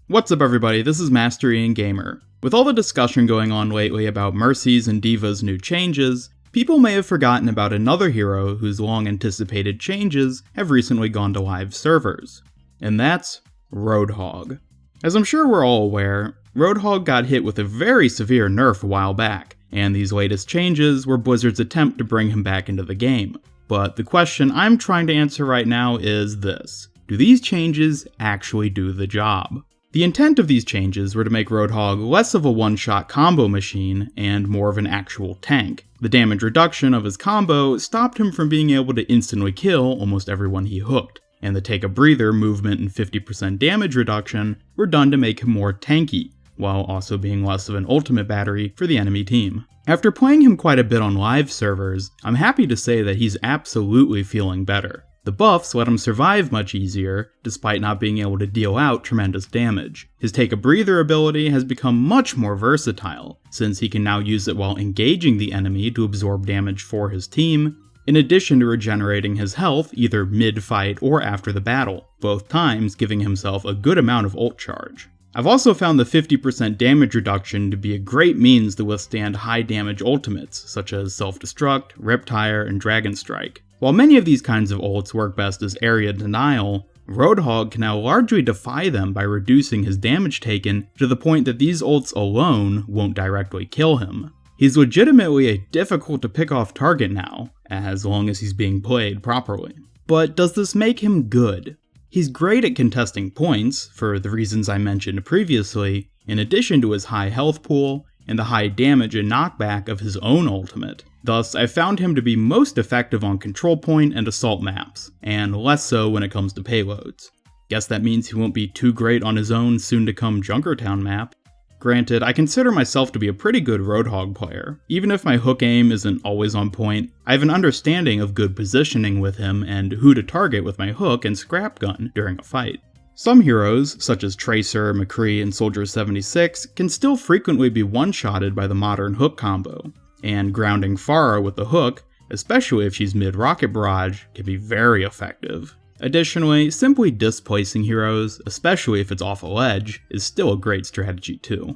What's up everybody, this is Master Ian Gamer. With all the discussion going on lately about Mercy's and D.Va's new changes, people may have forgotten about another hero whose long anticipated changes have recently gone to live servers. And that's Roadhog. As I'm sure we're all aware, Roadhog got hit with a very severe nerf a while back, and these latest changes were Blizzard's attempt to bring him back into the game. But the question I'm trying to answer right now is this: do these changes actually do the job? The intent of these changes were to make Roadhog less of a one-shot combo machine and more of an actual tank. The damage reduction of his combo stopped him from being able to instantly kill almost everyone he hooked, and the take a breather movement and 50% damage reduction were done to make him more tanky, while also being less of an ultimate battery for the enemy team. After playing him quite a bit on live servers, I'm happy to say that he's absolutely feeling better. The buffs let him survive much easier, despite not being able to deal out tremendous damage. His take a breather ability has become much more versatile, since he can now use it while engaging the enemy to absorb damage for his team, in addition to regenerating his health either mid-fight or after the battle, both times giving himself a good amount of ult charge. I've also found the 50% damage reduction to be a great means to withstand high damage ultimates, such as Self-Destruct, Riptire, and Dragon Strike. While many of these kinds of ults work best as area denial, Roadhog can now largely defy them by reducing his damage taken to the point that these ults alone won't directly kill him. He's legitimately a difficult to pick off target now, as long as he's being played properly. But does this make him good? He's great at contesting points, for the reasons I mentioned previously, in addition to his high health pool and the high damage and knockback of his own ultimate. Thus, I found him to be most effective on control point and assault maps, and less so when it comes to payloads. Guess that means he won't be too great on his own soon-to-come Junkertown map. Granted, I consider myself to be a pretty good Roadhog player. Even if my hook aim isn't always on point, I have an understanding of good positioning with him and who to target with my hook and scrap gun during a fight. Some heroes, such as Tracer, McCree, and Soldier 76, can still frequently be one-shotted by the modern hook combo, and grounding Pharah with the hook, especially if she's mid-rocket barrage, can be very effective. Additionally, simply displacing heroes, especially if it's off a ledge, is still a great strategy too.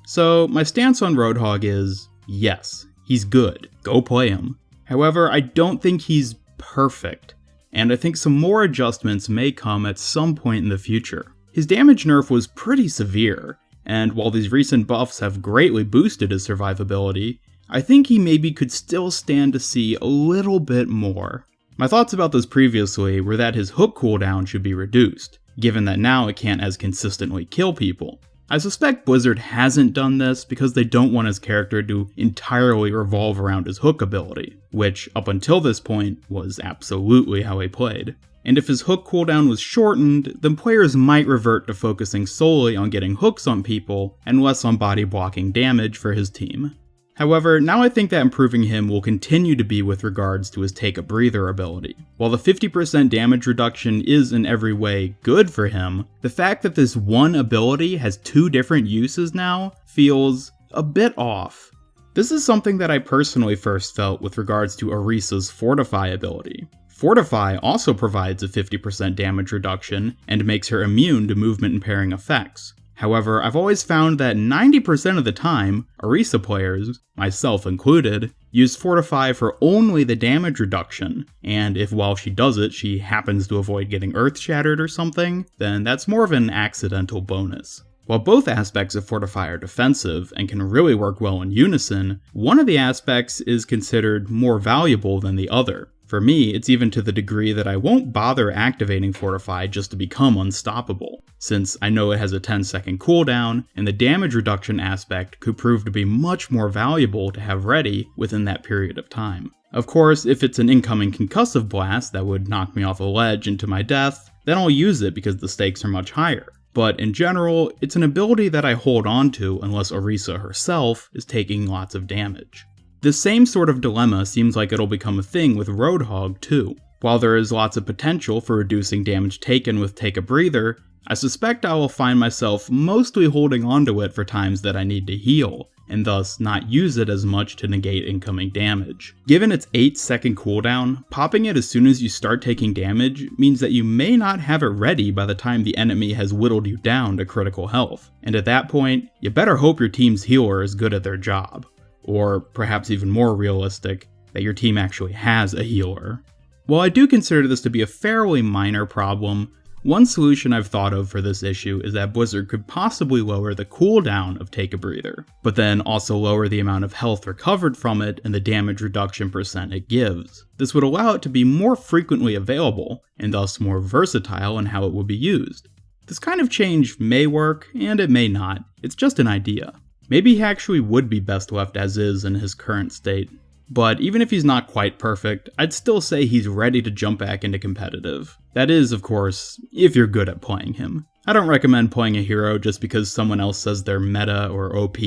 So my stance on Roadhog is, yes, he's good, go play him. However, I don't think he's perfect, and I think some more adjustments may come at some point in the future. His damage nerf was pretty severe, and while these recent buffs have greatly boosted his survivability, I think he maybe could still stand to see a little bit more. My thoughts about this previously were that his hook cooldown should be reduced, given that now it can't as consistently kill people. I suspect Blizzard hasn't done this because they don't want his character to entirely revolve around his hook ability, which up until this point was absolutely how he played. And if his hook cooldown was shortened, then players might revert to focusing solely on getting hooks on people and less on body blocking damage for his team. However, now I think that improving him will continue to be with regards to his take a breather ability. While the 50% damage reduction is in every way good for him, the fact that this one ability has two different uses now feels a bit off. This is something that I personally first felt with regards to Orisa's Fortify ability. Fortify also provides a 50% damage reduction and makes her immune to movement impairing effects. However, I've always found that 90% of the time, Orisa players, myself included, use Fortify for only the damage reduction, and if while she does it she happens to avoid getting earth shattered or something, then that's more of an accidental bonus. While both aspects of Fortify are defensive and can really work well in unison, one of the aspects is considered more valuable than the other. For me, it's even to the degree that I won't bother activating Fortify just to become unstoppable, since I know it has a 10-second cooldown, and the damage reduction aspect could prove to be much more valuable to have ready within that period of time. Of course, if it's an incoming concussive blast that would knock me off a ledge into my death, then I'll use it because the stakes are much higher. But in general, it's an ability that I hold on to unless Orisa herself is taking lots of damage. This same sort of dilemma seems like it'll become a thing with Roadhog too. While there is lots of potential for reducing damage taken with Take a Breather, I suspect I will find myself mostly holding onto it for times that I need to heal, and thus not use it as much to negate incoming damage. Given its 8-second cooldown, popping it as soon as you start taking damage means that you may not have it ready by the time the enemy has whittled you down to critical health, and at that point, you better hope your team's healer is good at their job. Or, perhaps even more realistic, that your team actually has a healer. While I do consider this to be a fairly minor problem, one solution I've thought of for this issue is that Blizzard could possibly lower the cooldown of Take a Breather, but then also lower the amount of health recovered from it and the damage reduction percent it gives. This would allow it to be more frequently available, and thus more versatile in how it would be used. This kind of change may work, and it may not. It's just an idea. Maybe he actually would be best left as is in his current state. But even if he's not quite perfect, I'd still say he's ready to jump back into competitive. That is, of course, if you're good at playing him. I don't recommend playing a hero just because someone else says they're meta or OP,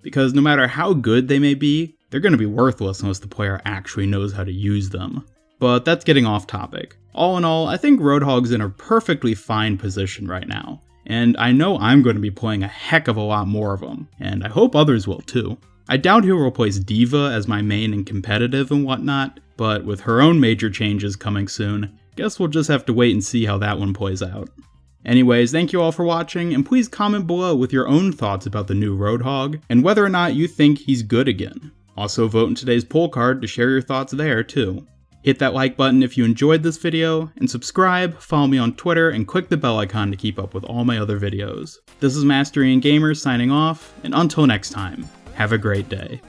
because no matter how good they may be, they're going to be worthless unless the player actually knows how to use them. But that's getting off topic. All in all, I think Roadhog's in a perfectly fine position right now, and I know I'm going to be playing a heck of a lot more of him, and I hope others will too. I doubt he'll replace D.Va as my main in competitive and whatnot, but with her own major changes coming soon, guess we'll just have to wait and see how that one plays out. Anyways, thank you all for watching, and please comment below with your own thoughts about the new Roadhog, and whether or not you think he's good again. Also vote in today's poll card to share your thoughts there too. Hit that like button if you enjoyed this video, and subscribe, follow me on Twitter, and click the bell icon to keep up with all my other videos. This is Mastery and Gamer signing off, and until next time, have a great day.